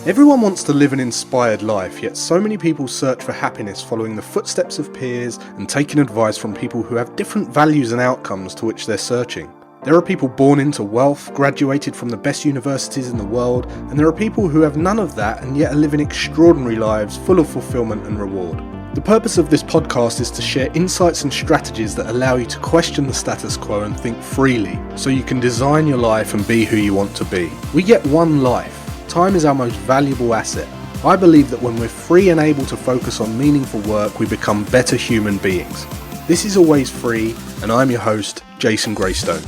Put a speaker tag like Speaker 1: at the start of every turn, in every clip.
Speaker 1: Everyone wants to live an inspired life, yet so many people search for happiness following the footsteps of peers and taking advice from people who have different values and outcomes to which they're searching. There are people born into wealth, graduated from the best universities in the world, and there are people who have none of that and yet are living extraordinary lives full of fulfillment and reward. The purpose of this podcast is to share insights and strategies that allow you to question the status quo and think freely, so you can design your life and be who you want to be. We get one life. Time is our most valuable asset. I believe that when we're free and able to focus on meaningful work, we become better human beings. This is Always Free, and I'm your host, Jason Graystone.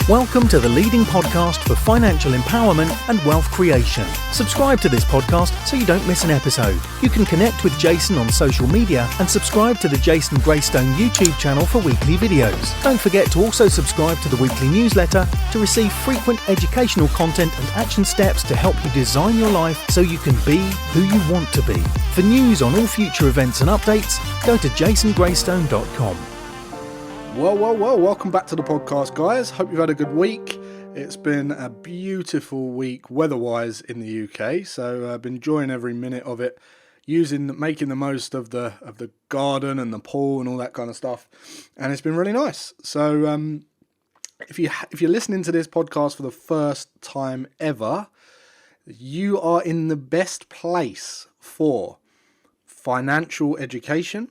Speaker 2: Welcome to the leading podcast for financial empowerment and wealth creation. Subscribe to this podcast so you don't miss an episode. You can connect with Jason on social media and subscribe to the Jason Graystone YouTube channel for weekly videos. Don't forget to also subscribe to the weekly newsletter to receive frequent educational content and action steps to help you design your life so you can be who you want to be. For news on all future events and updates, go to jasongraystone.com.
Speaker 1: Well, welcome back to the podcast, guys. Hope you've had a good week. It's been a beautiful week weather-wise in the UK, so I've been enjoying every minute of it, making the most of the garden and the pool and all that kind of stuff, and it's been really nice. So if you're listening to this podcast for the first time ever, you are in the best place for financial education,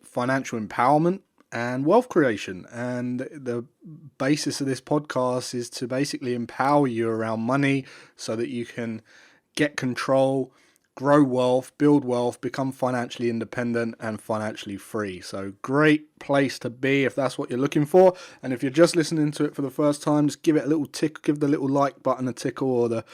Speaker 1: financial empowerment, and wealth creation. And the basis of this podcast is to basically empower you around money so that you can get control, grow wealth, build wealth, become financially independent and financially free. So great place to be if that's what you're looking for. And if you're just listening to it for the first time, just give it a little tick, give the little like button a tickle, or the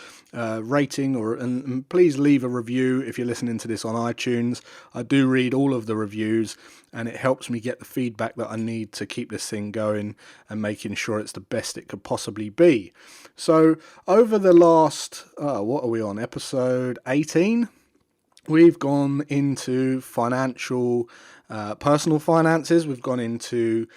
Speaker 1: rating, and please leave a review if you're listening to this on iTunes. I do read all of the reviews, and it helps me get the feedback that I need to keep this thing going and making sure it's the best it could possibly be. So over the last, what are we on, episode 18? We've gone into financial, personal finances. We've gone into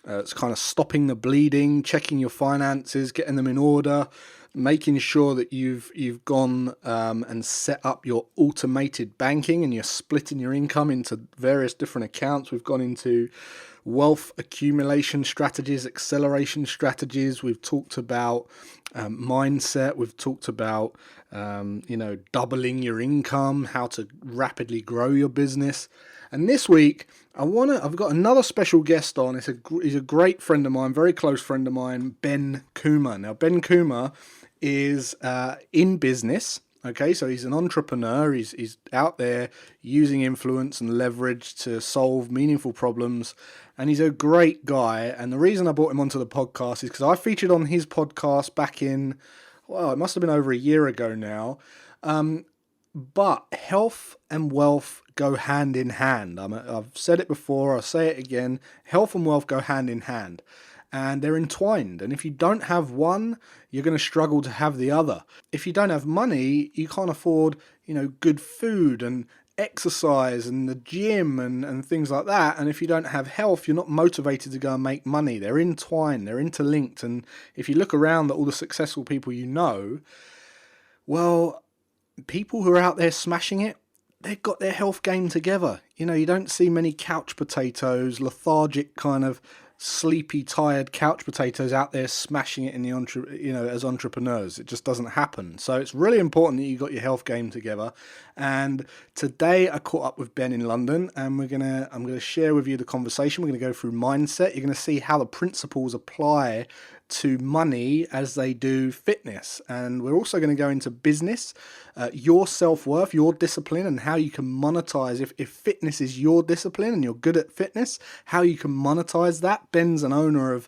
Speaker 1: it's kind of stopping the bleeding, checking your finances, getting them in order, making sure that you've gone and set up your automated banking and you're splitting your income into various different accounts. We've gone into wealth accumulation strategies, acceleration strategies. We've talked about mindset. We've talked about doubling your income, how to rapidly grow your business. And this week, I've got another special guest on. He's a great friend of mine, very close friend of mine, Ben Coomber. Now, Ben Coomber is in business. Okay, so he's an entrepreneur. He's out there using influence and leverage to solve meaningful problems, and he's a great guy. And the reason I brought him onto the podcast is because I featured on his podcast back in, it must have been over a year ago now. But health and wealth go hand in hand. I've said it before, I'll say it again. Health and wealth go hand in hand. And they're entwined. And if you don't have one, you're going to struggle to have the other. If you don't have money, you can't afford, good food and exercise and the gym and things like that. And if you don't have health, you're not motivated to go and make money. They're entwined, they're interlinked. And if you look around at all the successful people people who are out there smashing it, they've got their health game together. You don't see many couch potatoes, lethargic kind of sleepy, tired couch potatoes out there smashing it in the as entrepreneurs. It just doesn't happen. So it's really important that you got your health game together. And today I caught up with Ben in London, and I'm gonna share with you the conversation. We're gonna go through mindset. You're gonna see how the principles apply to money as they do fitness. And we're also going to go into business, your self-worth, your discipline, and how you can monetize. If fitness is your discipline and you're good at fitness, how you can monetize that. Ben's an owner of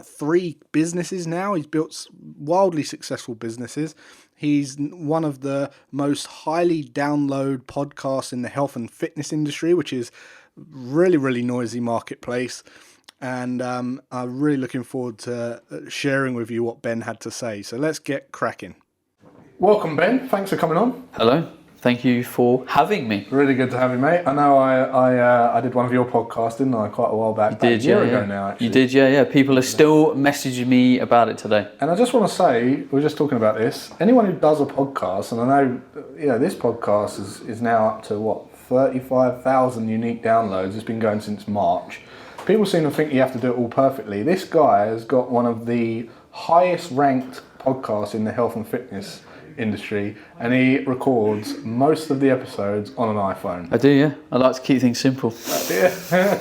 Speaker 1: 3 businesses now. He's built wildly successful businesses. He's one of the most highly downloaded podcasts in the health and fitness industry, which is really, really noisy marketplace. And I'm really looking forward to sharing with you what Ben had to say. So let's get cracking. Welcome, Ben. Thanks for coming on.
Speaker 3: Hello. Thank you for having me.
Speaker 1: Really good to have you, mate. I know I did one of your podcasts, didn't I, quite a while back?
Speaker 3: You did,
Speaker 1: a year ago now, actually.
Speaker 3: You did, yeah. People are still messaging me about it today.
Speaker 1: And I just want to say, we were just talking about this, anyone who does a podcast, and I know, this podcast is now up to, 35,000 unique downloads. It's been going since March. People seem to think you have to do it all perfectly. This guy has got one of the highest ranked podcasts in the health and fitness industry, and he records most of the episodes on an iPhone.
Speaker 3: I do, yeah. I like to keep things simple.
Speaker 1: Yeah,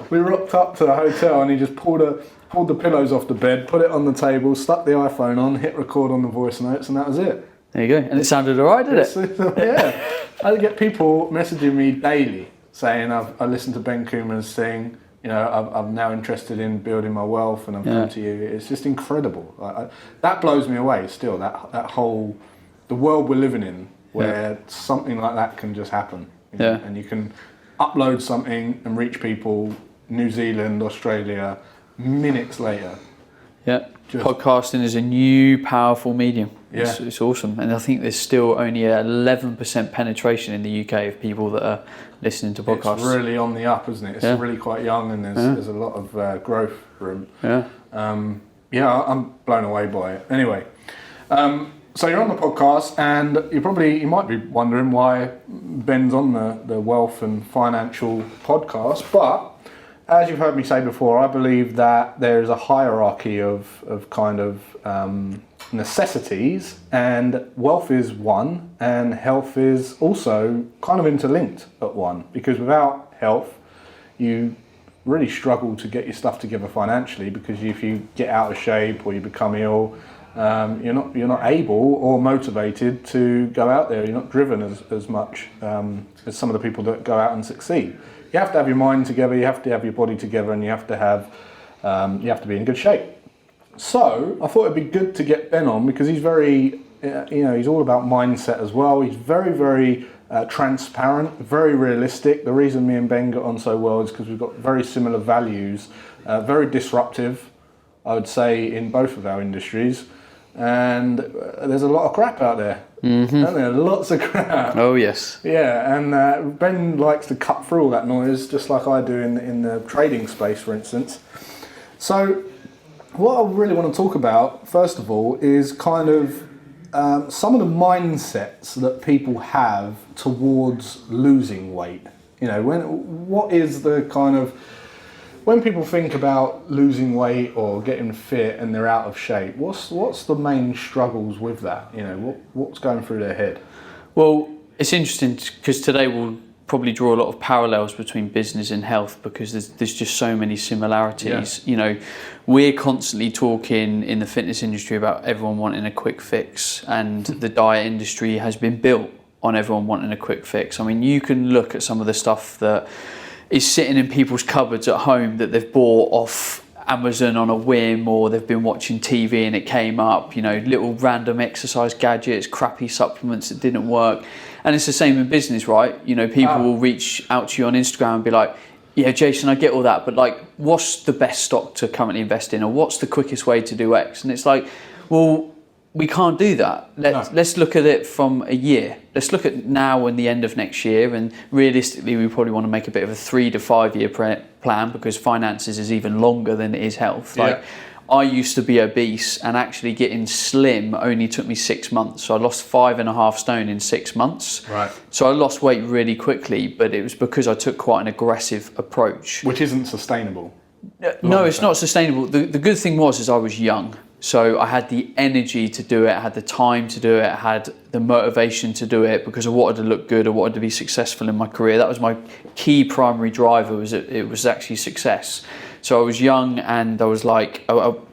Speaker 1: we rocked up to the hotel, and he just pulled the pillows off the bed, put it on the table, stuck the iPhone on, hit record on the voice notes, and that was it.
Speaker 3: There you go. And it sounded all right, did it?
Speaker 1: Yeah. I get people messaging me daily saying, I listened to Ben Coomber's thing, I'm now interested in building my wealth, and I've come to you. It's just incredible. That blows me away still, that whole, the world we're living in, where something like that can just happen. And you can upload something and reach people, New Zealand, Australia, minutes later.
Speaker 3: Yeah, podcasting is a new powerful medium. Yeah. It's awesome. And I think there's still only 11% penetration in the UK of people that are listening to podcasts. It's
Speaker 1: really on the up, isn't it? It's really quite young, and there's a lot of growth room. Yeah. I'm blown away by it. Anyway, so you're on the podcast, and you might be wondering why Ben's on the wealth and financial podcast, but as you've heard me say before, I believe that there is a hierarchy of kind of necessities, and wealth is one, and health is also kind of interlinked at one, because without health, you really struggle to get your stuff together financially, because if you get out of shape or you become ill, you're not able or motivated to go out there. You're not driven as much as some of the people that go out and succeed. You have to have your mind together, you have to have your body together, and you have to be in good shape. So I thought it'd be good to get Ben on, because he's very, he's all about mindset as well. He's very, very transparent, very realistic. The reason me and Ben got on so well is because we've got very similar values, very disruptive, I would say, in both of our industries. And there's a lot of crap out there. Mm-hmm. Isn't there? Lots of crap.
Speaker 3: Oh yes.
Speaker 1: Yeah, and Ben likes to cut through all that noise, just like I do in the trading space, for instance. So what I really want to talk about, first of all, is kind of some of the mindsets that people have towards losing weight. What is the kind of, when people think about losing weight or getting fit and they're out of shape, what's the main struggles with that? What's going through their head?
Speaker 3: Well, it's interesting because today we'll probably draw a lot of parallels between business and health, because there's just so many similarities. Yeah. We're constantly talking in the fitness industry about everyone wanting a quick fix, and the diet industry has been built on everyone wanting a quick fix. I mean, you can look at some of the stuff that is sitting in people's cupboards at home that they've bought off Amazon on a whim, or they've been watching TV and it came up, little random exercise gadgets, crappy supplements that didn't work. And it's the same in business, right? People will reach out to you on Instagram and be like, yeah, Jason, I get all that, but what's the best stock to currently invest in, or what's the quickest way to do X? And it's like, well, we can't do that. Let's look at it from a year. Let's look at now and the end of next year, and realistically we probably want to make a bit of a 3 to 5 year plan, because finances is even longer than it is health. I used to be obese, and actually getting slim only took me 6 months. So I lost 5.5 stone in 6 months.
Speaker 1: Right.
Speaker 3: So I lost weight really quickly, but it was because I took quite an aggressive approach.
Speaker 1: Which isn't sustainable.
Speaker 3: No, it's not sustainable. The good thing was I was young. So I had the energy to do it, I had the time to do it, I had the motivation to do it, because I wanted to look good, I wanted to be successful in my career. That was my key primary driver, it was actually success. So I was young, and I was I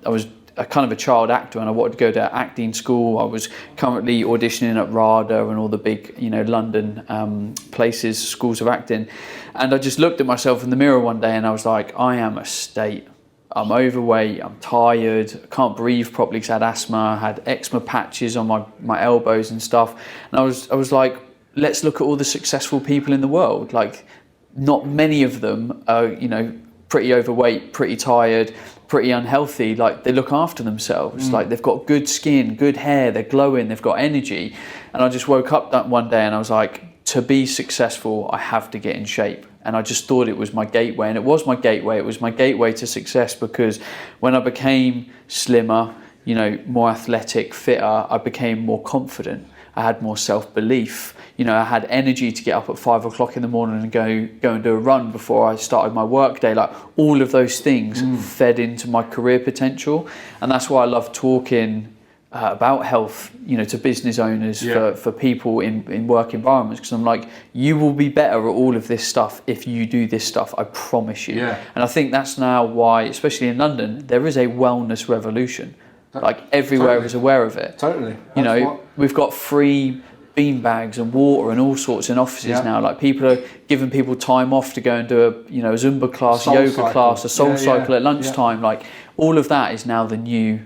Speaker 3: was a kind of a child actor, and I wanted to go to acting school. I was currently auditioning at RADA and all the big, London places, schools of acting. And I just looked at myself in the mirror one day and I was like, I am a state. I'm overweight, I'm tired, I can't breathe properly because I had asthma, I had eczema patches on my elbows and stuff. And I was like, let's look at all the successful people in the world. Not many of them are, pretty overweight, pretty tired, pretty unhealthy, like they look after themselves. Like they've got good skin, good hair, they're glowing, they've got energy. And I just woke up that one day and I was like, to be successful, I have to get in shape. And I just thought it was my gateway, and it was my gateway. It was my gateway to success, because when I became slimmer, you know, more athletic, fitter, I became more confident. I had more self-belief. You know, I had energy to get up at 5 o'clock in the morning and go and do a run before I started my work day. Like all of those things fed into my career potential. And that's why I love talking about health, you know, to business owners, for people in work environments, because I'm like, you will be better at all of this stuff if you do this stuff, I promise you. And I think that's now why, especially in London, there is a wellness revolution. Like everywhere is aware of it. You know, we've got free bean bags and water and all sorts in offices now. Like people are giving people time off to go and do a, you know, a Zumba class, a yoga class, a soul cycle at lunchtime. Like all of that is now the new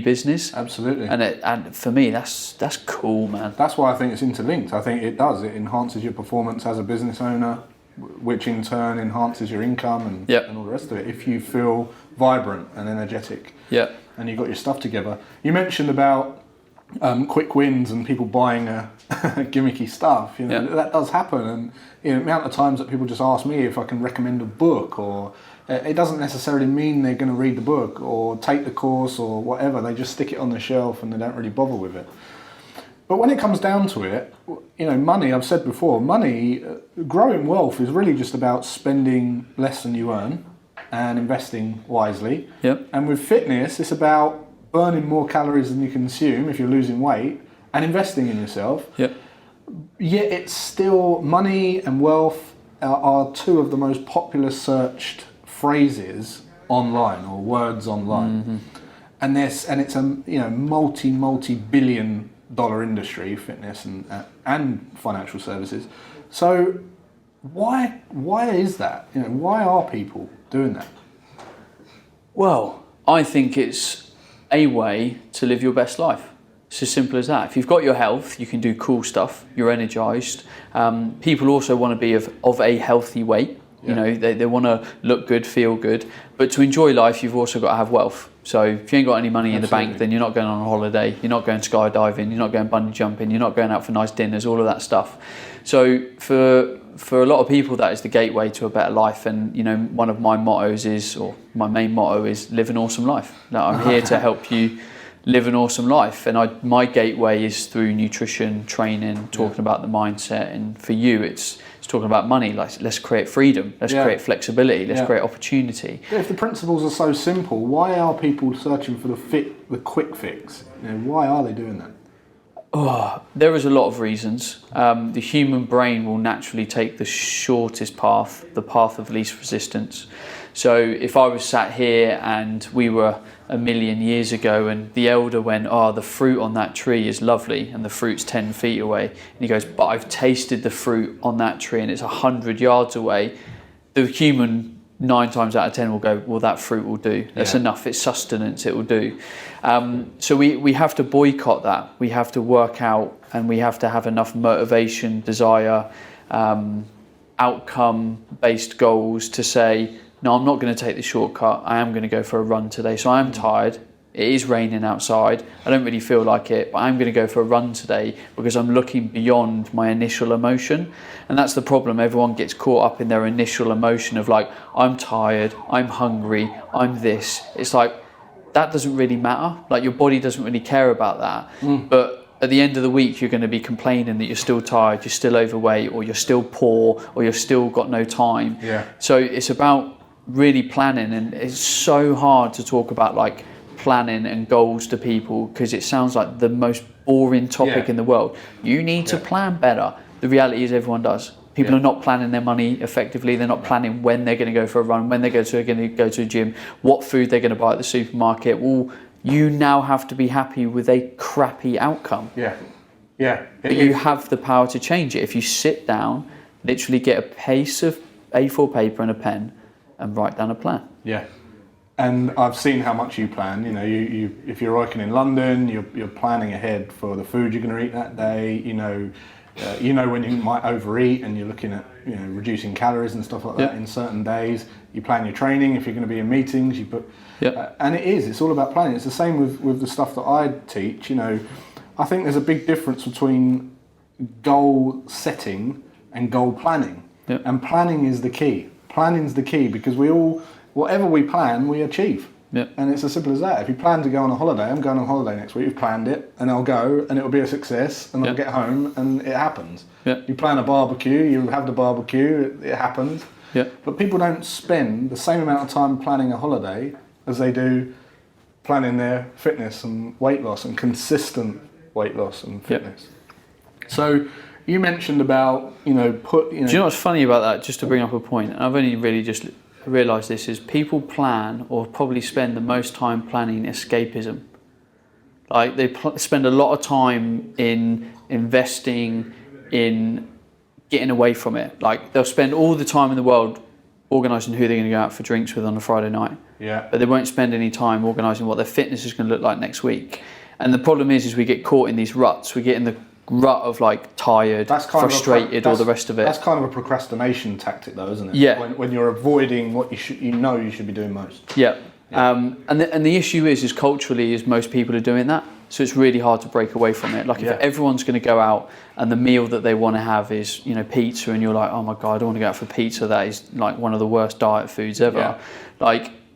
Speaker 3: business.
Speaker 1: Absolutely.
Speaker 3: And for me, that's cool, man.
Speaker 1: That's why I think it's interlinked. I think it does. It enhances your performance as a business owner, which in turn enhances your income and all the rest of it. If you feel vibrant and energetic, and you got your stuff together. You mentioned about quick wins and people buying gimmicky stuff. You know, that does happen. And you know, the amount of times that people just ask me if I can recommend a book, or it doesn't necessarily mean they're going to read the book or take the course or whatever. They just stick it on the shelf and they don't really bother with it. But when it comes down to it, you know, money, I've said before, growing wealth is really just about spending less than you earn and investing wisely. And with fitness, it's about burning more calories than you consume if you're losing weight and investing in yourself. Yet it's still, money and wealth are two of the most popular searched phrases online, or words online. And it's a, you know, multi-billion dollar industry, fitness and financial services. So why is that? You know, why are people doing that?
Speaker 3: Well, I think it's a way to live your best life. It's as simple as that. If you've got your health, you can do cool stuff, you're energized. People also want to be of a healthy weight. You know, they want to look good, feel good. But to enjoy life, you've also got to have wealth. So if you ain't got any money in the bank, then you're not going on a holiday, you're not going skydiving, you're not going bungee jumping, you're not going out for nice dinners, all of that stuff. So for a lot of people, that is the gateway to a better life. And, you know, one of my mottos is, or my main motto is, live an awesome life. Now, I'm here to help you live an awesome life. And my gateway is through nutrition, training, talking about the mindset. And for you, it's talking about money. Like, let's create freedom, let's create flexibility, let's create opportunity.
Speaker 1: If the principles are so simple, why are people searching for the quick fix? You know, why are they doing that?
Speaker 3: There is a lot of reasons. The human brain will naturally take the shortest path, the path of least resistance. So if I was sat here and we were 1,000,000 years ago and the elder went, the fruit on that tree is lovely and the fruit's 10 feet away, and he goes, but I've tasted the fruit on that tree and it's 100 yards away, the human 9 times out of 10 will go, well, that fruit will do. That's enough. It's sustenance. It will do. So we have to boycott that. We have to work out, and we have to have enough motivation, desire, outcome-based goals to say, no, I'm not going to take the shortcut. I am going to go for a run today. So I'm tired. It is raining outside. I don't really feel like it, but I'm going to go for a run today because I'm looking beyond my initial emotion. And that's the problem. Everyone gets caught up in their initial emotion of like, I'm tired, I'm hungry, I'm this. It's like, that doesn't really matter. Like, your body doesn't really care about that. But at the end of the week, you're going to be complaining that you're still tired, you're still overweight, or you're still poor, or you've still got no time. So it's about really planning. And it's so hard to talk about like planning and goals to people because it sounds like the most boring topic in the world. You need to plan better. The reality is everyone does. People are not planning their money effectively. They're not planning when they're going to go for a run, when they're going to go to a gym, what food they're going to buy at the supermarket. Well, you now have to be happy with a crappy outcome. But you have the power to change it. If you sit down, literally get a piece of A4 paper and a pen and write down a plan.
Speaker 1: And I've seen how much you plan. You know, you if you're working in London, you're planning ahead for the food you're going to eat that day. You know, You know when you might overeat, and you're looking at reducing calories and stuff like that in certain days. You plan your training. If you're going to be in meetings, you put. And it's all about planning. It's the same with the stuff that I teach. I think there's a big difference between goal setting and goal planning. And planning is the key. Planning's the key, because whatever we plan, we achieve. And it's as simple as that. If you plan to go on a holiday, I'm going on holiday next week, you've planned it, and I'll go, and it'll be a success, and I'll get home, and it happens. You plan a barbecue, you have the barbecue, it happens. But people don't spend the same amount of time planning a holiday as they do planning their fitness and weight loss, and consistent weight loss and fitness. So you mentioned about, Do you know
Speaker 3: what's funny about that, just to bring up a point, and I've only really just realised this, is people plan, or probably spend the most time planning escapism. Like they spend a lot of time in investing in getting away from it. Like they'll spend all the time in the world organising who they're going to go out for drinks with on a Friday night. But they won't spend any time organising what their fitness is going to look like next week. And the problem is we get caught in these ruts. We get in the rut of tired, frustrated, all the rest of it.
Speaker 1: That's kind of a procrastination tactic, though, isn't it? When you're avoiding what you should be doing most. And the issue is culturally, most people are doing that. So it's really hard to break away from it. If everyone's going to go out and the meal that they want to have is pizza, and you're like, oh my god, I don't want to go out for pizza. That is one of the worst diet foods ever.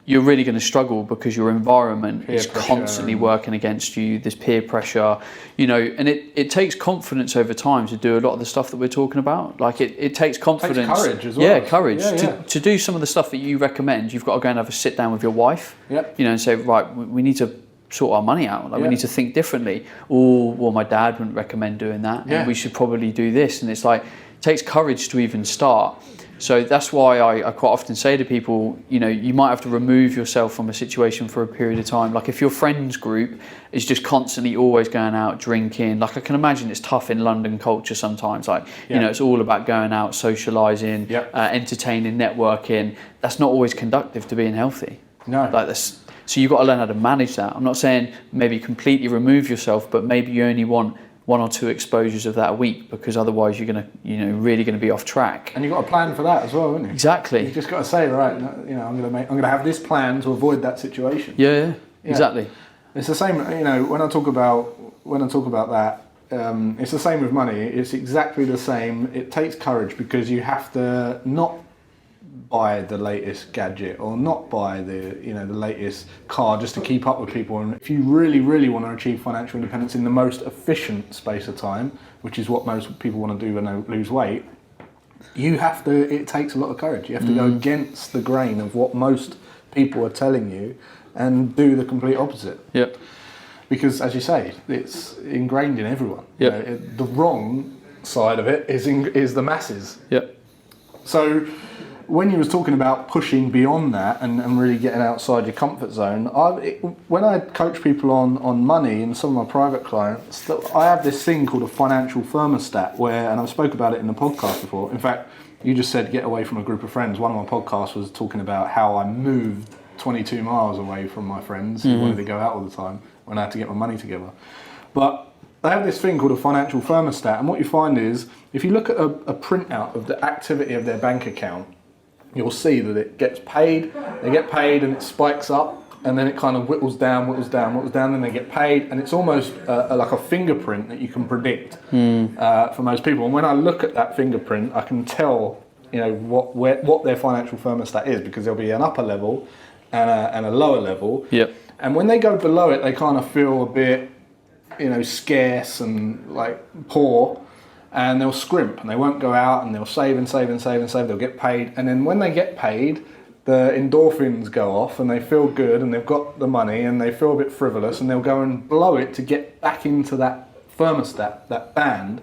Speaker 1: You're really going to struggle, because your environment is constantly working against you. There's peer pressure, and it takes confidence over time to do a lot of the stuff that we're talking about. It takes confidence. It takes courage as well.
Speaker 3: Courage. To do some of the stuff that you recommend. You've got to go and have a sit down with your wife, and say, right, we need to sort our money out. We need to think differently. Well, my dad wouldn't recommend doing that. And we should probably do this. And it's it takes courage to even start. So that's why I quite often say to people, you might have to remove yourself from a situation for a period of time. If your friends group is just constantly always going out drinking, I can imagine it's tough in London culture sometimes. It's all about going out, socialising, entertaining, networking. That's not always conducive to being healthy.
Speaker 1: No.
Speaker 3: So you've got to learn how to manage that. I'm not saying maybe completely remove yourself, but maybe you only want 1 or 2 exposures of that a week, because otherwise you're really going to be off track.
Speaker 1: And you've got a plan for that as well, haven't you?
Speaker 3: Exactly.
Speaker 1: You've just got to say, right, I'm going to have this plan to avoid that situation.
Speaker 3: Yeah. Exactly.
Speaker 1: It's the same. When I talk about that, it's the same with money. It's exactly the same. It takes courage, because you have to not buy the latest gadget, or not buy the latest car just to keep up with people. And if you really, really want to achieve financial independence in the most efficient space of time, which is what most people want to do when they lose weight, it takes a lot of courage. You have to go against the grain of what most people are telling you and do the complete opposite. Because, as you say, it's ingrained in everyone. The wrong side of it is the masses. So when you was talking about pushing beyond that and really getting outside your comfort zone, when I coach people on money, and some of my private clients, I have this thing called a financial thermostat, and I've spoke about it in the podcast before. In fact, you just said get away from a group of friends. One of my podcasts was talking about how I moved 22 miles away from my friends who wanted to go out all the time when I had to get my money together. But they have this thing called a financial thermostat, and what you find is, if you look at a printout of the activity of their bank account, you'll see that it gets paid, they get paid, and it spikes up, and then it kind of whittles down, then they get paid, and it's almost like a fingerprint that you can predict for most people. And when I look at that fingerprint, I can tell what their financial thermostat is, because there'll be an upper level and a lower level. And when they go below it, they kind of feel a bit scarce and poor. And they'll scrimp, and they won't go out, and they'll save and save and save and save. They'll get paid, and then when they get paid, the endorphins go off, and they feel good, and they've got the money, and they feel a bit frivolous, and they'll go and blow it to get back into that thermostat, that band.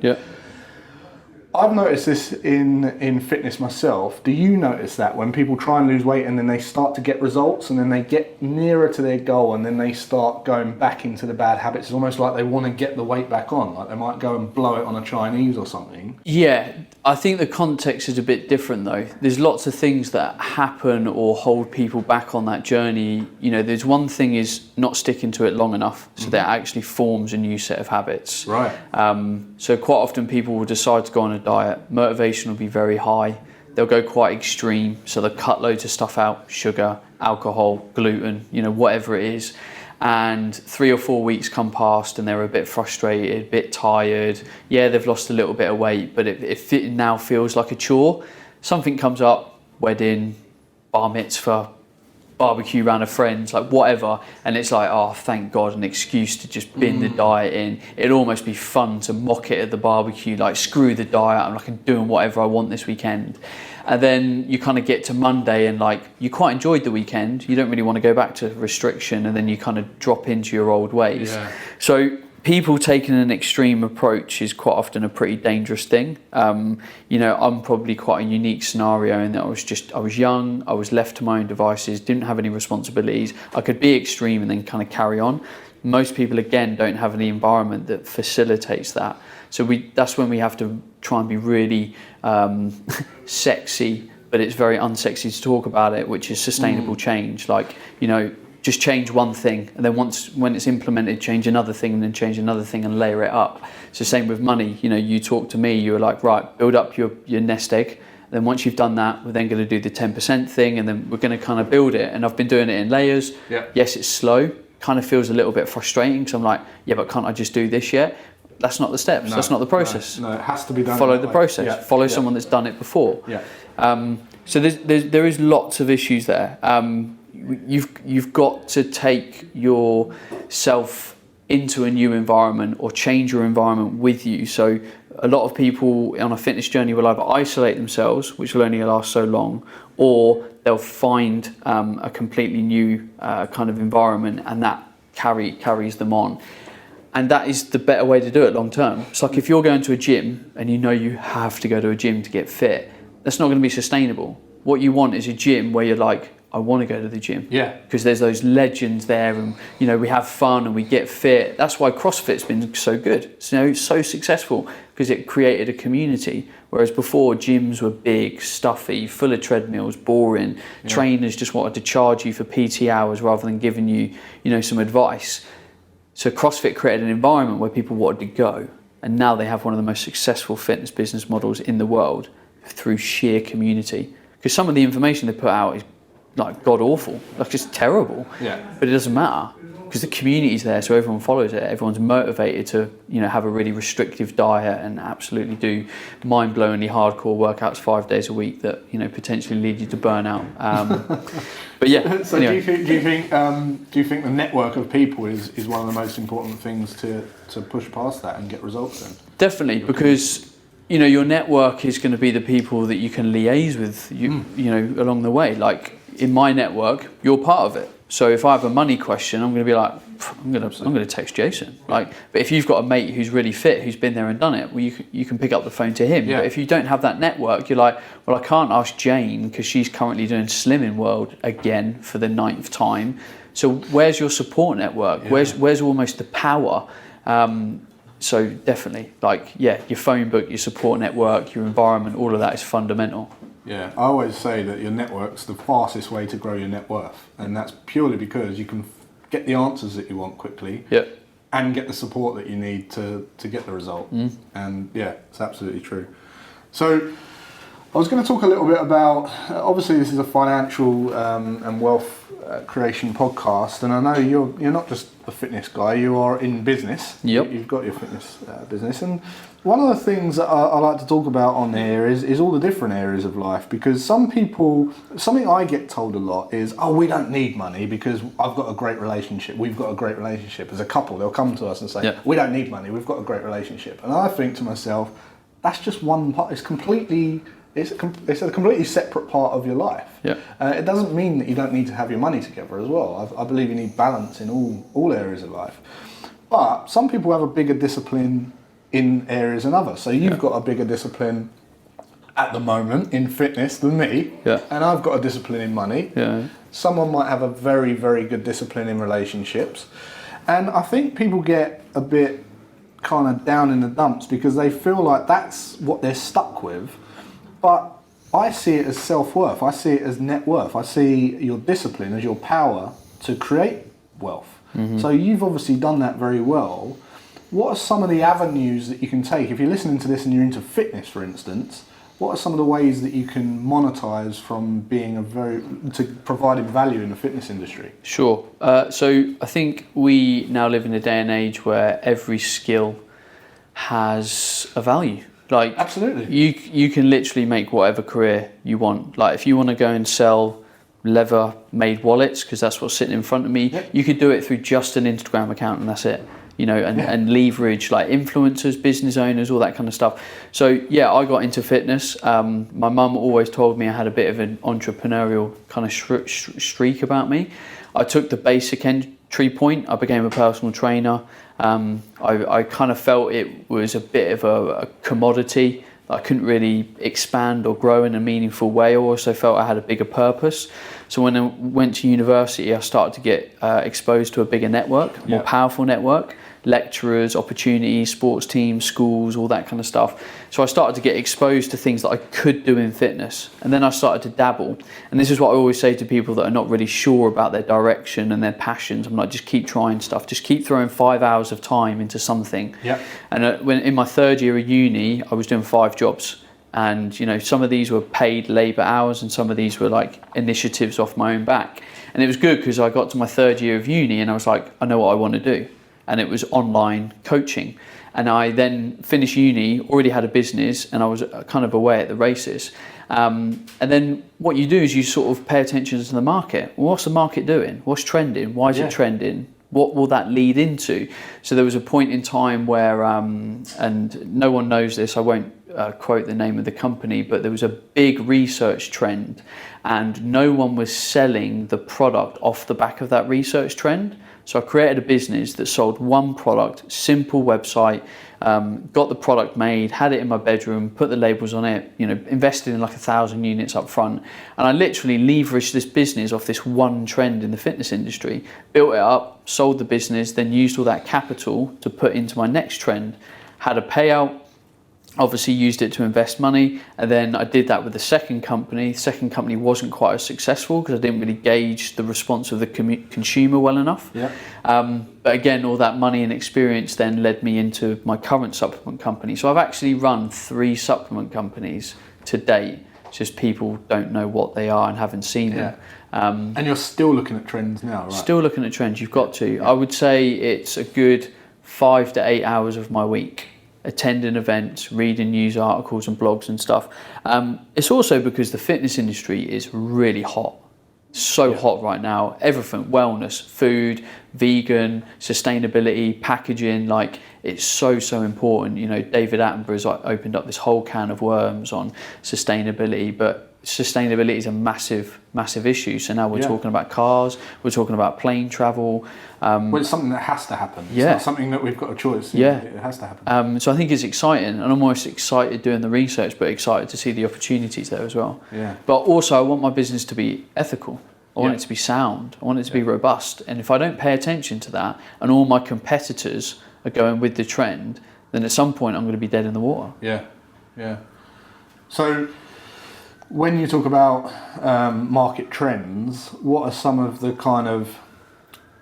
Speaker 1: I've noticed this in fitness myself. Do you notice that when people try and lose weight and then they start to get results and then they get nearer to their goal and then they start going back into the bad habits? It's almost like they want to get the weight back on, like they might go and blow it on a Chinese or something.
Speaker 3: Yeah, I think the context is a bit different though. There's lots of things that happen or hold people back on that journey. You know, there's one thing is not sticking to it long enough, so that actually forms a new set of habits.
Speaker 1: Right.
Speaker 3: So quite often people will decide to go on a diet. Motivation will be very high. They'll go quite extreme, so they'll cut loads of stuff out: sugar, alcohol, gluten, you know, whatever it is. And 3 or 4 weeks come past and they're a bit frustrated, a bit tired. Yeah, they've lost a little bit of weight, but it now feels like a chore. Something comes up, wedding, bar mitzvah, barbecue round of friends, like whatever, and it's like, oh, thank God, an excuse to just bin the diet in. It'd almost be fun to mock it at the barbecue, like screw the diet, I'm doing whatever I want this weekend. And then you kind of get to Monday and like you quite enjoyed the weekend, you don't really want to go back to restriction, and then you kind of drop into your old ways.
Speaker 1: Yeah.
Speaker 3: So people taking an extreme approach is quite often a pretty dangerous thing. You know, I'm probably quite a unique scenario in that I was young, I was left to my own devices, didn't have any responsibilities. I could be extreme and then kind of carry on. Most people, again, don't have any environment that facilitates that. So that's when we have to try and be really sexy, but it's very unsexy to talk about it, which is sustainable change. Like, you know, just change one thing, and then when it's implemented, change another thing, and then change another thing and layer it up. So same with money. You know, you talk to me, you were like, right, build up your nest egg. Then once you've done that, we're then going to do the 10% thing, and then we're going to kind of build it. And I've been doing it in layers.
Speaker 1: Yeah.
Speaker 3: Yes, it's slow. Kind of feels a little bit frustrating because I'm like, yeah, but can't I just do this yet? That's not the steps.
Speaker 1: No,
Speaker 3: that's not the process.
Speaker 1: No, it has to be done.
Speaker 3: Follow the process.
Speaker 1: Yeah.
Speaker 3: Follow someone that's done it before.
Speaker 1: Yeah.
Speaker 3: So there is lots of issues there. You've got to take yourself into a new environment or change your environment with you. So a lot of people on a fitness journey will either isolate themselves, which will only last so long, or they'll find a completely new kind of environment, and that carries them on. And that is the better way to do it long term. It's like if you're going to a gym and you know you have to go to a gym to get fit, that's not going to be sustainable. What you want is a gym where you're like, I want to go to the gym.
Speaker 1: Yeah.
Speaker 3: Because there's those legends there, and you know, we have fun and we get fit. That's why CrossFit's been so good. So, you know, it's so successful because it created a community. Whereas before, gyms were big, stuffy, full of treadmills, boring. Yeah. Trainers just wanted to charge you for PT hours rather than giving you, you know, some advice. So CrossFit created an environment where people wanted to go, and now they have one of the most successful fitness business models in the world through sheer community. Because some of the information they put out is like god awful, like just terrible.
Speaker 1: Yeah.
Speaker 3: But it doesn't matter because the community's there, so everyone follows it. Everyone's motivated to, you know, have a really restrictive diet and absolutely do mind-blowingly hardcore workouts 5 days a week that, you know, potentially lead you to burnout. But yeah.
Speaker 1: So anyway. do you think the network of people is one of the most important things to push past that and get results in?
Speaker 3: Definitely, because you know your network is going to be the people that you can liaise with, you know, along the way. Like in my network, you're part of it. So if I have a money question, I'm going to be like, I'm going to text Jason. Like, but if you've got a mate who's really fit, who's been there and done it, well, you can pick up the phone to him. Yeah. But if you don't have that network, you're like, well, I can't ask Jane because she's currently doing Slimming World again for the 9th time. So where's your support network? Yeah. Where's almost the power? So definitely, like, yeah, your phone book, your support network, your environment, all of that is fundamental.
Speaker 1: Yeah, I always say that your network's the fastest way to grow your net worth, and that's purely because you can get the answers that you want quickly, and get the support that you need to get the result. And yeah, it's absolutely true. So I was going to talk a little bit about, obviously this is a financial and wealth creation podcast, and I know you're not just a fitness guy, you are in business.
Speaker 3: Yep.
Speaker 1: You've got your fitness business, and one of the things that I like to talk about on here is all the different areas of life, because something I get told a lot is, oh, we don't need money because I've got a great relationship, we've got a great relationship. As a couple, they'll come to us and say, we don't need money, we've got a great relationship. And I think to myself, that's just one part, it's a completely separate part of your life. Yeah. It doesn't mean that you don't need to have your money together as well. I believe you need balance in all areas of life. But some people have a bigger discipline in areas than others. So you've got a bigger discipline at the moment in fitness than me, and I've got a discipline in money. Someone might have a very, very good discipline in relationships, and I think people get a bit kind of down in the dumps because they feel like that's what they're stuck with. But I see it as self-worth. I see it as net worth. I see your discipline as your power to create wealth. So you've obviously done that very well. What are some of the avenues that you can take? If you're listening to this and you're into fitness, for instance, what are some of the ways that you can monetize from being to providing value in the fitness industry?
Speaker 3: Sure. So I think we now live in a day and age where every skill has a value. Like,
Speaker 1: absolutely,
Speaker 3: you can literally make whatever career you want. Like, if you want to go and sell leather made wallets, because that's what's sitting in front of me, you could do it through just an Instagram account and that's it. You know, and leverage like influencers, business owners, all that kind of stuff. So yeah, I got into fitness. My mum always told me I had a bit of an entrepreneurial kind of streak about me. I took the basic entry point. I became a personal trainer. I kind of felt it was a bit of a commodity. I couldn't really expand or grow in a meaningful way. I also felt I had a bigger purpose. So when I went to university, I started to get exposed to a bigger network, more powerful network, lecturers, opportunities, sports teams, schools, all that kind of stuff. So I started to get exposed to things that I could do in fitness. And then I started to dabble. And this is what I always say to people that are not really sure about their direction and their passions. I'm like, just keep trying stuff. Just keep throwing 5 hours of time into something. And when in my third year of uni, I was doing 5 jobs. And, you know, some of these were paid labour hours and some of these were like initiatives off my own back. And it was good because I got to my third year of uni and I was like, I know what I want to do. And it was online coaching. And I then finished uni, already had a business, and I was kind of away at the races. And then what you do is you sort of pay attention to the market. Well, what's the market doing? What's trending? Why is it trending? What will that lead into? So there was a point in time where, and no one knows this, I won't quote the name of the company, but there was a big research trend and no one was selling the product off the back of that research trend. So I created a business that sold one product, simple website, got the product made, had it in my bedroom, put the labels on it, you know, invested in like 1,000 units up front. And I literally leveraged this business off this one trend in the fitness industry, built it up, sold the business, then used all that capital to put into my next trend, had a payout, obviously used it to invest money, and then I did that with the second company. The second company wasn't quite as successful because I didn't really gauge the response of the consumer well enough. But again, all that money and experience then led me into my current supplement company. So I've actually run 3 supplement companies to date. It's just people don't know what they are and haven't seen them.
Speaker 1: And you're still looking at trends now, right?
Speaker 3: Still looking at trends, you've got to. I would say it's a good 5 to 8 hours of my week, attending events, reading news articles and blogs and stuff. It's also because the fitness industry is really hot. So hot right now. Everything, wellness, food, vegan, sustainability, packaging, like it's so important. You know, David Attenborough's opened up this whole can of worms on sustainability, but sustainability is a massive issue. So now we're talking about cars, we're talking about plane travel.
Speaker 1: Well, it's something that has to happen. It's not something that we've got a choice. It has to happen.
Speaker 3: So I think it's exciting, and I'm almost excited doing the research, but excited to see the opportunities there as well. But also I want my business to be ethical. I want it to be sound. I want it to be robust. And if I don't pay attention to that, and all my competitors are going with the trend, then at some point I'm going to be dead in the water.
Speaker 1: So when you talk about market trends, what are some of the kind of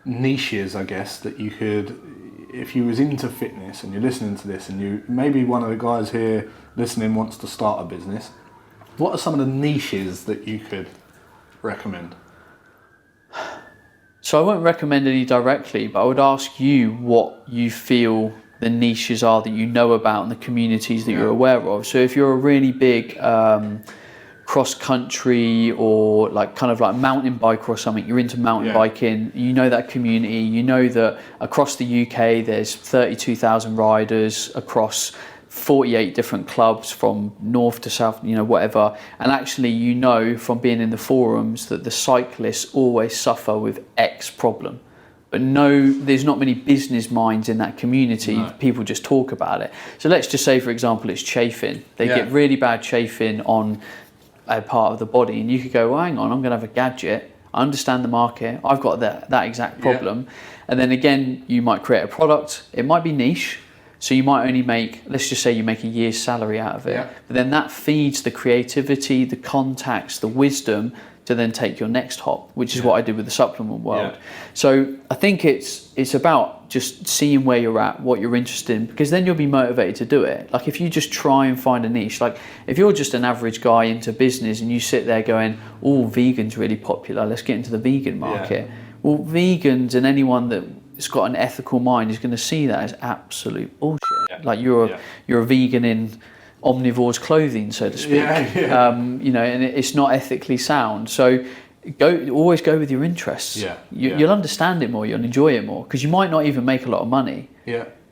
Speaker 1: niches, I guess, that you could, if you was into fitness and you're listening to this and you, maybe one of the guys here listening wants to start a business, what are some of the niches that you could recommend?
Speaker 3: So I won't recommend any directly, but I would ask you what you feel the niches are that you know about and the communities that you're aware of. So if you're a really big cross country or like kind of like mountain biker or something, you're into mountain biking, you know that community, you know that across the UK there's 32,000 riders across 48 different clubs from north to south, you know, whatever. And actually, you know, from being in the forums that the cyclists always suffer with X problem. but there's not many business minds in that community. No. People just talk about it. So let's just say, for example, it's chafing. They get really bad chafing on a part of the body, and you could go, well, hang on, I'm going to have a gadget. I understand the market. I've got that exact problem. And then again, you might create a product. It might be niche. So you might only make, let's just say you make a year's salary out of it. Yeah. But then that feeds the creativity, the contacts, the wisdom to then take your next hop, which is what I did with the supplement world. Yeah. So I think it's about just seeing where you're at, what you're interested in, because then you'll be motivated to do it. Like if you just try and find a niche, like if you're just an average guy into business and you sit there going, oh, vegan's really popular, let's get into the vegan market. Yeah. Well, vegans and anyone that's got an ethical mind is going to see that as absolute bullshit. Yeah. Like you're a vegan in omnivore's clothing, so to speak. And it's not ethically sound. So always go with your interests. You'll understand it more, you'll enjoy it more, because you might not even make a lot of money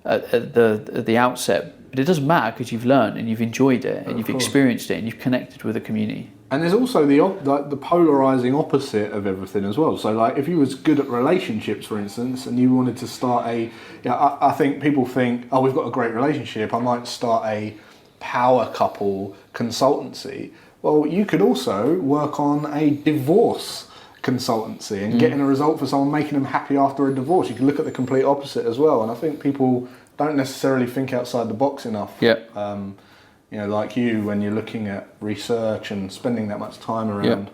Speaker 3: at the outset, but it doesn't matter because you've learned and you've enjoyed it and you've experienced it and you've connected with the community.
Speaker 1: And there's also the polarizing opposite of everything as well. So like if you was good at relationships, for instance, and you wanted to start I think people think, oh, we've got a great relationship, I might start a power couple consultancy. Well, you could also work on a divorce consultancy and getting a result for someone, making them happy after a divorce. You can look at the complete opposite as well. And I think people don't necessarily think outside the box enough. Like you, when you're looking at research and spending that much time around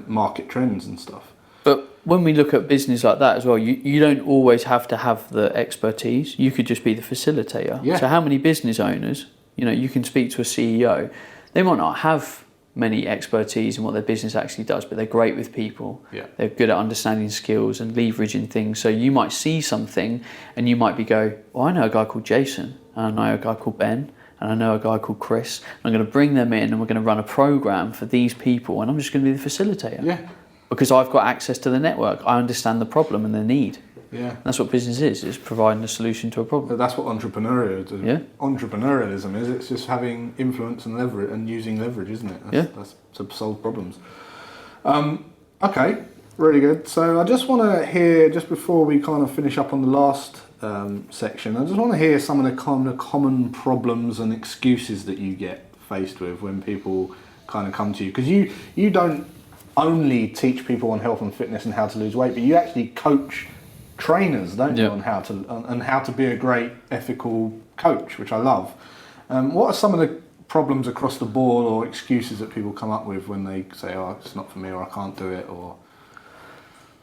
Speaker 1: market trends and stuff.
Speaker 3: But when we look at business like that as well, you don't always have to have the expertise. You could just be the facilitator. Yeah. So how many business owners, you can speak to a CEO, they might not have many expertise in what their business actually does, but they're great with people. Yeah. They're good at understanding skills and leveraging things. So you might see something and you might well, I know a guy called Jason, and I know a guy called Ben, and I know a guy called Chris. I'm going to bring them in and we're going to run a program for these people, and I'm just going to be the facilitator. Yeah. Because I've got access to the network. I understand the problem and the need. Yeah. That's what business is providing a solution to a problem.
Speaker 1: That's what entrepreneurialism is. It's just having influence and leverage and using leverage, isn't it? That's to solve problems. Okay, really good. So I just want to hear, just before we kind of finish up on the last section, I just want to hear some of the kind of common problems and excuses that you get faced with when people kind of come to you. Because you don't only teach people on health and fitness and how to lose weight, but you actually coach trainers, don't you, on how to be a great ethical coach, which I love. What are some of the problems across the board or excuses that people come up with when they say, oh, it's not for me, or I can't do it, or...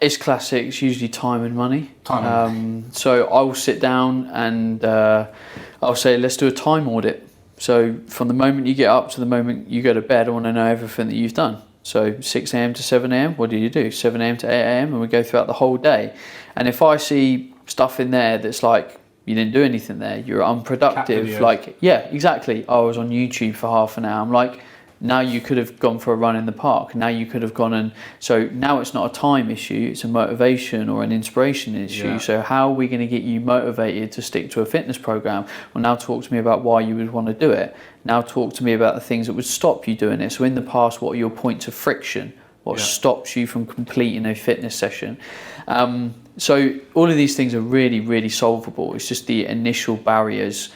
Speaker 3: It's classic. It's usually time and money. So I will sit down and I'll say, let's do a time audit. So from the moment you get up to the moment you go to bed, I want to know everything that you've done. So 6 a.m. to 7 a.m, what did you do? 7 a.m. to 8 a.m, and we go throughout the whole day. And if I see stuff in there that's like, you didn't do anything there, you're unproductive, like, yeah, exactly. I was on YouTube for half an hour. I'm like, now you could have gone for a run in the park. Now you could have gone and, so now it's not a time issue, it's a motivation or an inspiration issue. Yeah. So how are we going to get you motivated to stick to a fitness program? Well, now talk to me about why you would want to do it. Now talk to me about the things that would stop you doing it. So in the past, what are your points of friction? What stops you from completing a fitness session? So all of these things are really, really solvable. It's just the initial barriers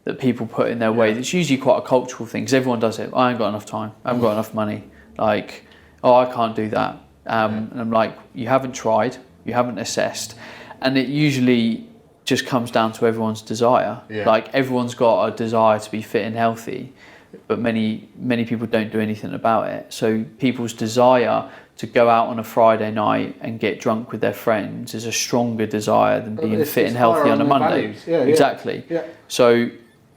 Speaker 3: that people put in their way. It's usually quite a cultural thing, because everyone does it. I ain't got enough time. I haven't got enough money. Like, oh, I can't do that. And I'm like, you haven't tried. You haven't assessed. And it usually just comes down to everyone's desire. Yeah. Like, everyone's got a desire to be fit and healthy, but many people don't do anything about it. So people's desire to go out on a Friday night and get drunk with their friends is a stronger desire than being fit and healthy on a Monday. Exactly. Yeah. So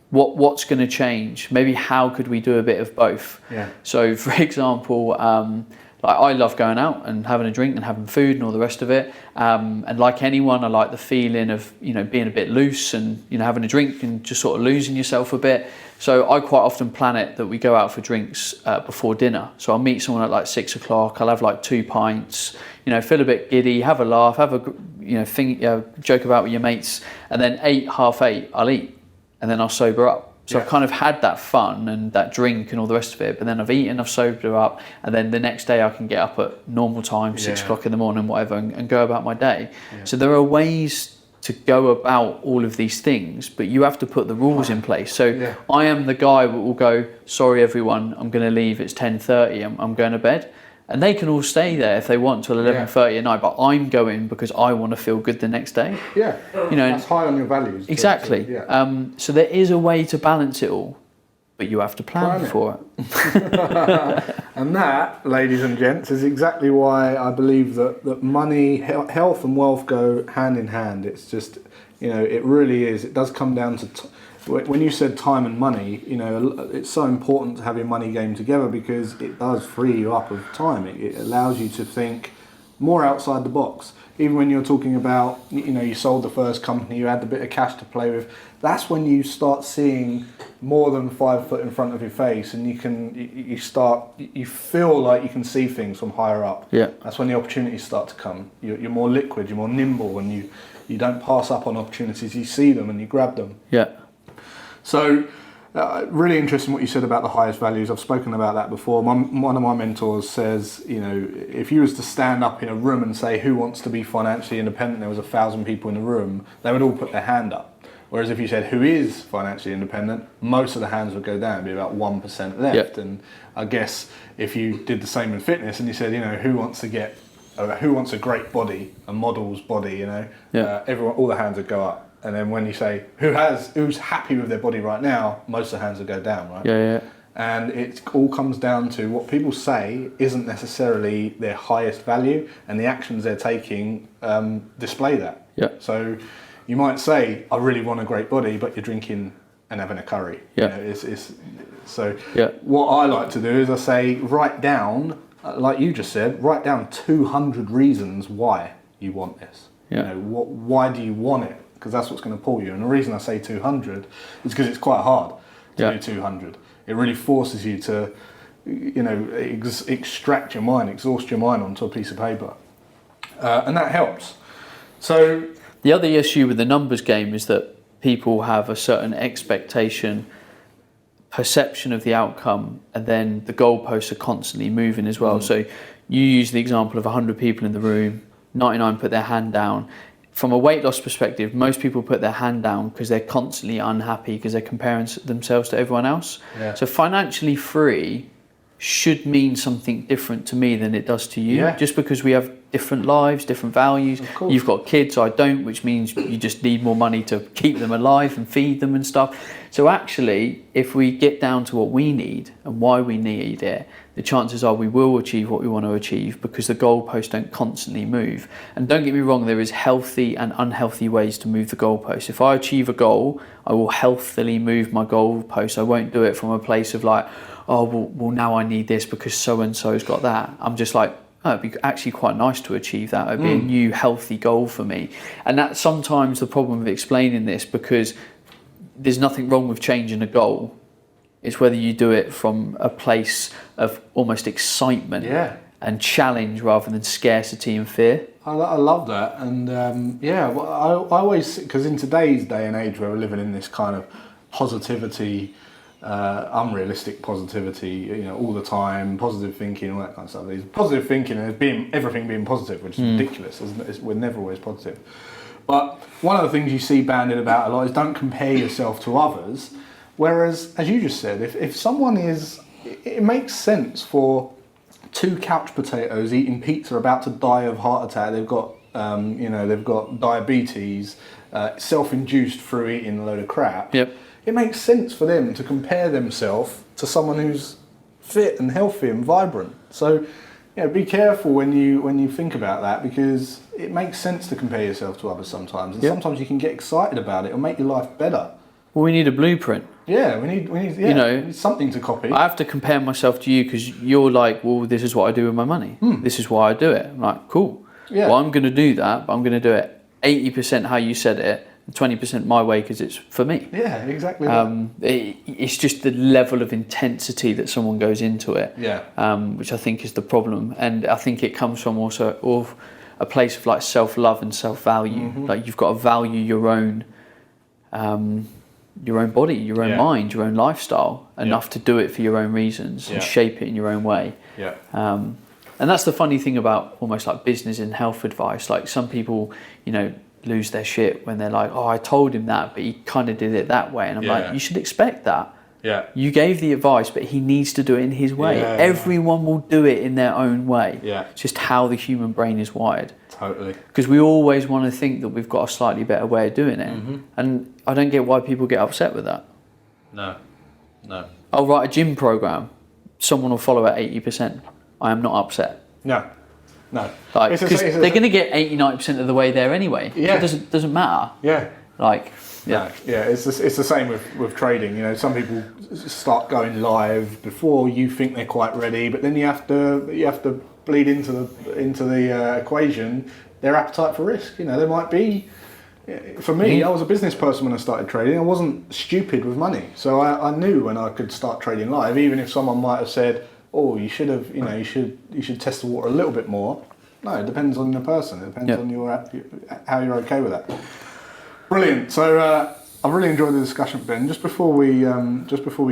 Speaker 3: what's going to change? Maybe how could we do a bit of both? Yeah. So for example, like I love going out and having a drink and having food and all the rest of it. And like anyone, I like the feeling of, being a bit loose and, having a drink and just sort of losing yourself a bit. So I quite often plan it that we go out for drinks before dinner. So I'll meet someone at like 6 o'clock. I'll have like 2 pints, feel a bit giddy, have a laugh, have a joke about with your mates. And then 7:30, I'll eat. And then I'll sober up. So I've kind of had that fun and that drink and all the rest of it, but then I've eaten, I've sobered up, and then the next day I can get up at normal time, 6 o'clock in the morning, whatever, and go about my day. So there are ways to go about all of these things, but you have to put the rules in place. So I am the guy that will go, sorry everyone, I'm going to leave, it's 10:30, I'm going to bed. And they can all stay there if they want till 11:30 at night, but I'm going because I want to feel good the next day.
Speaker 1: Yeah, that's high on your values.
Speaker 3: Exactly. So there is a way to balance it all, but you have to plan for it.
Speaker 1: And that, ladies and gents, is exactly why I believe that money, health and wealth go hand in hand. It's just, it really is. It does come down to... When you said time and money, it's so important to have your money game together because it does free you up of time. It allows you to think more outside the box. Even when you're talking about, you sold the first company, you had a bit of cash to play with, that's when you start seeing more than 5 foot in front of your face, and you feel like you can see things from higher up.
Speaker 3: Yeah.
Speaker 1: That's when the opportunities start to come. You're more liquid, you're more nimble, and you don't pass up on opportunities, you see them and you grab them.
Speaker 3: Yeah.
Speaker 1: So, really interesting what you said about the highest values. I've spoken about that before. One of my mentors says, if you was to stand up in a room and say, who wants to be financially independent, there was 1,000 people in the room, they would all put their hand up. Whereas if you said, who is financially independent, most of the hands would go down, it'd be about 1% left.
Speaker 3: Yep.
Speaker 1: And I guess if you did the same in fitness and you said, who wants a great body, a model's body, everyone, all the hands would go up. And then when you say, who's happy with their body right now, most of the hands will go down, right?
Speaker 3: Yeah.
Speaker 1: And it all comes down to what people say isn't necessarily their highest value, and the actions they're taking display that.
Speaker 3: Yeah.
Speaker 1: So you might say, I really want a great body, but you're drinking and having a curry.
Speaker 3: Yeah.
Speaker 1: What I like to do is I say, write down, like you just said, write down 200 reasons why you want this.
Speaker 3: Yeah.
Speaker 1: Why do you want it? Because that's what's going to pull you. And the reason I say 200 is because it's quite hard to do 200. It really forces you to, extract your mind, exhaust your mind onto a piece of paper. And that helps. So
Speaker 3: the other issue with the numbers game is that people have a certain expectation, perception of the outcome, and then the goalposts are constantly moving as well. So you use the example of 100 people in the room, 99 put their hand down. From a weight loss perspective, most people put their hand down because they're constantly unhappy because they're comparing themselves to everyone else. Yeah. So financially free should mean something different to me than it does to you. Yeah. Just because we have different lives, different values. You've got kids, I don't, which means you just need more money to keep them alive and feed them and stuff. So actually, if we get down to what we need and why we need it, the chances are we will achieve what we want to achieve because the goalposts don't constantly move. And don't get me wrong, there is healthy and unhealthy ways to move the goalposts. If I achieve a goal, I will healthily move my goalposts. I won't do it from a place of like, oh, well now I need this because so-and-so's got that. I'm just like, oh, it'd be actually quite nice to achieve that. It'd be a new healthy goal for me. And that's sometimes the problem with explaining this because there's nothing wrong with changing a goal. It's whether you do it from a place of almost excitement and challenge rather than scarcity and fear.
Speaker 1: I love that. And I always, because in today's day and age where we're living in this kind of positivity, unrealistic positivity, all the time, positive thinking, all that kind of stuff. There's positive thinking and everything being positive, which is ridiculous. We're never always positive. But one of the things you see bandied about a lot is don't compare yourself to others. Whereas, as you just said, if someone is, it makes sense for 2 couch potatoes eating pizza about to die of heart attack. They've got, they've got diabetes, self-induced through eating a load of crap.
Speaker 3: Yep.
Speaker 1: It makes sense for them to compare themselves to someone who's fit and healthy and vibrant. So, be careful when you think about that because it makes sense to compare yourself to others sometimes, and sometimes you can get excited about it. It'll make your life better.
Speaker 3: Well, we need a blueprint.
Speaker 1: Yeah, we need something to copy.
Speaker 3: I have to compare myself to you because you're like, well, this is what I do with my money. This is why I do it. I'm like, cool. Yeah. Well, I'm going to do that, but I'm going to do it 80% how you said it, and 20% my way because it's for me.
Speaker 1: Yeah, exactly.
Speaker 3: It's just the level of intensity that someone goes into it, which I think is the problem. And I think it comes from also a place of like self-love and self-value. Like you've got to value your own your own body, your own mind, your own lifestyle, enough to do it for your own reasons and shape it in your own way.
Speaker 1: Yeah.
Speaker 3: And that's the funny thing about almost like business and health advice. Like some people, lose their shit when they're like, oh, I told him that, but he kind of did it that way. And I'm like, you should expect that. Yeah. You gave the advice, but he needs to do it in his way. Yeah, everyone will do it in their own way. Yeah. It's just how the human brain is wired.
Speaker 1: Totally.
Speaker 3: Because we always want to think that we've got a slightly better way of doing it. Mm-hmm. And I don't get why people get upset with that.
Speaker 1: No.
Speaker 3: I'll write a gym program. Someone will follow at 80%. I am not upset.
Speaker 1: No.
Speaker 3: Like, because they're going to get 89% of the way there anyway. Yeah. So it doesn't matter.
Speaker 1: Yeah.
Speaker 3: Like,
Speaker 1: it's the same with trading. Some people start going live before you think they're quite ready, but then you have to bleed into the equation their appetite for risk. There might be. For me, I was a business person when I started trading. I wasn't stupid with money, so I knew when I could start trading live, even if someone might have said, "Oh, you should have, you should test the water a little bit more." No, it depends on the person. It depends on how you're okay with that. Brilliant. So I've really enjoyed the discussion, Ben. Just before we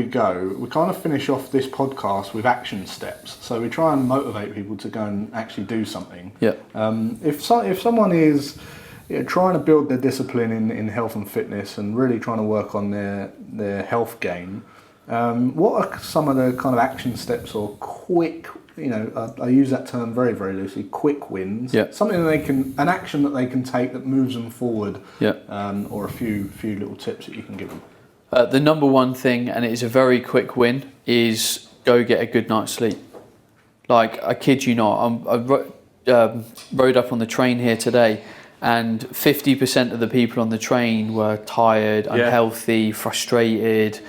Speaker 1: go, we kind of finish off this podcast with action steps. So we try and motivate people to go and actually do something.
Speaker 3: Yeah.
Speaker 1: If someone is trying to build their discipline in health and fitness and really trying to work on their health game, what are some of the kind of action steps or quick, I use that term very, very loosely, quick wins, something an action that they can take that moves them forward, or a few little tips that you can give them?
Speaker 3: The number one thing, and it is a very quick win, is go get a good night's sleep. Like, I kid you not, I rode up on the train here today, and 50% of the people on the train were tired, unhealthy, frustrated,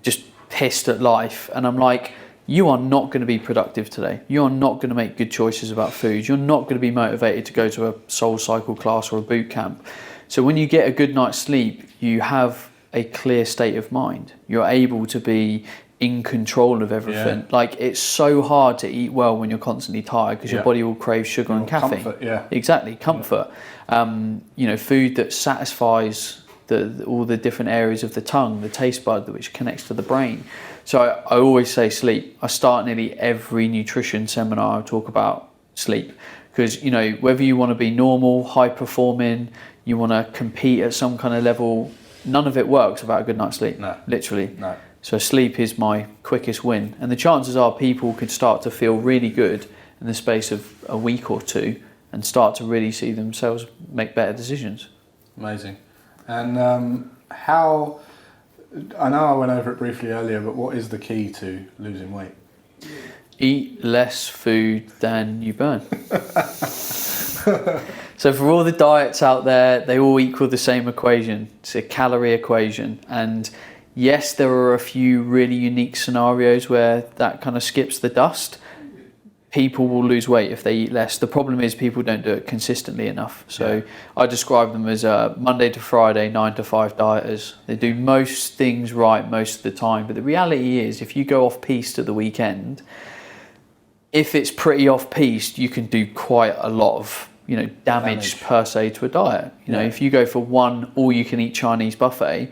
Speaker 3: just pissed at life. And I'm like, you are not going to be productive today. You are not going to make good choices about food. You're not going to be motivated to go to a Soul Cycle class or a boot camp. So when you get a good night's sleep, you have a clear state of mind. You're able to be in control of everything. Yeah. Like, it's so hard to eat well when you're constantly tired because your body will crave sugar and caffeine.
Speaker 1: Comfort,
Speaker 3: Exactly, comfort. Food that satisfies all the different areas of the tongue, the taste bud which connects to the brain. So I always say sleep. I start nearly every nutrition seminar, I talk about sleep. Because, whether you want to be normal, high performing, you want to compete at some kind of level, none of it works without a good night's sleep. No. Literally. No. So sleep is my quickest win. And the chances are people could start to feel really good in the space of a week or two and start to really see themselves make better decisions.
Speaker 1: Amazing. And how, I know I went over it briefly earlier, but what is the key to losing weight?
Speaker 3: Eat less food than you burn. So for all the diets out there, they all equal the same equation. It's a calorie equation. And yes, there are a few really unique scenarios where that kind of skips the dust. People will lose weight if they eat less. The problem is people don't do it consistently enough. So I describe them as Monday to Friday, 9 to 5 dieters. They do most things right most of the time. But the reality is, if you go off-piste at the weekend, if it's pretty off-piste, you can do quite a lot of damage per se to a diet. If you go for one all-you-can-eat Chinese buffet,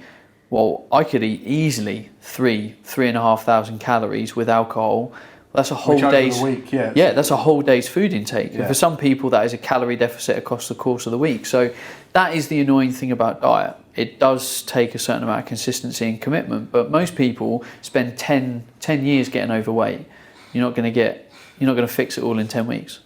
Speaker 3: well, I could eat easily 3,500 calories with alcohol. That's a whole day's
Speaker 1: week,
Speaker 3: that's a whole day's food intake. And for some people, that is a calorie deficit across the course of the week. So that is the annoying thing about diet. It does take a certain amount of consistency and commitment, but most people spend 10 years getting overweight. You're not going to fix it all in 10 weeks.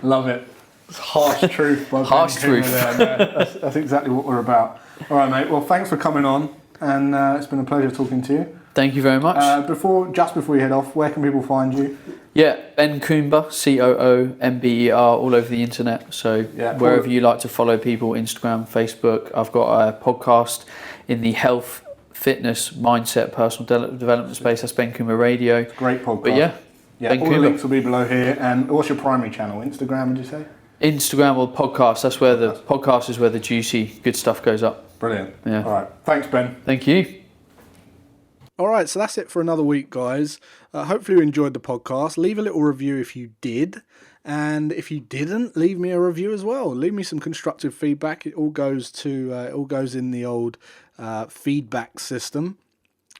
Speaker 1: Love it. It's harsh truth.
Speaker 3: Harsh truth.
Speaker 1: That's exactly what we're about. All right, mate. Well, thanks for coming on, and it's been a pleasure talking to you.
Speaker 3: Thank you very much.
Speaker 1: Before you head off, where can people find you?
Speaker 3: Yeah, Ben Coomber, Coomber, all over the internet. So wherever you like to follow people, Instagram, Facebook. I've got a podcast in the health, fitness, mindset, personal development space. That's Ben Coomber Radio.
Speaker 1: It's a great podcast.
Speaker 3: But
Speaker 1: Ben all Coomber. The links will be below here. And what's your primary channel? Instagram, would you say?
Speaker 3: Instagram or podcast. That's where the podcast is where the juicy, good stuff goes up.
Speaker 1: Brilliant.
Speaker 3: Yeah.
Speaker 1: All right. Thanks, Ben.
Speaker 3: Thank you.
Speaker 1: All right, so that's it for another week, guys. Hopefully you enjoyed the podcast. Leave a little review if you did. And if you didn't, leave me a review as well. Leave me some constructive feedback. It all goes in the old feedback system.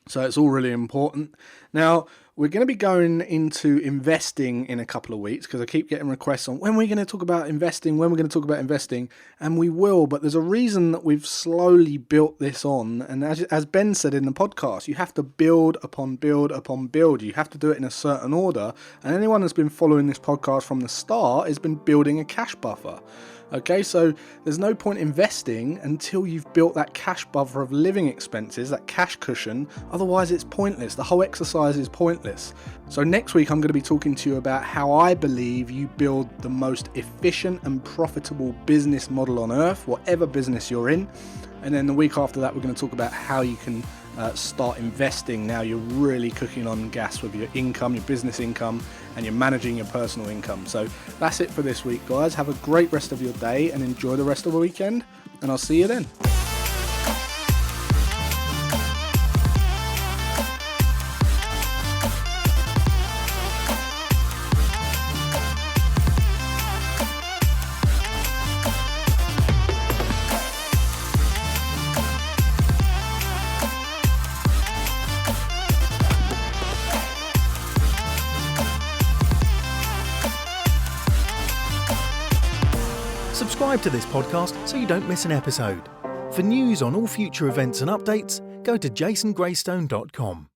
Speaker 1: So it's all really important. Now, we're going to be going into investing in a couple of weeks because I keep getting requests on when we're going to talk about investing, and we will, but there's a reason that we've slowly built this on. And as Ben said in the podcast, you have to build upon build upon build. You have to do it in a certain order. And anyone that's been following this podcast from the start has been building a cash buffer. Okay, so there's no point investing until you've built that cash buffer of living expenses, that cash cushion. Otherwise, it's pointless. The whole exercise is pointless. So next week, I'm going to be talking to you about how I believe you build the most efficient and profitable business model on earth, whatever business you're in. And then the week after that, we're going to talk about how you can start investing now you're really cooking on gas with your income, your business income, and you're managing your personal income. So that's it for this week, guys. Have a great rest of your day and enjoy the rest of the weekend, and I'll see you then.
Speaker 2: Subscribe to this podcast so you don't miss an episode. For news on all future events and updates, go to jasongraystone.com.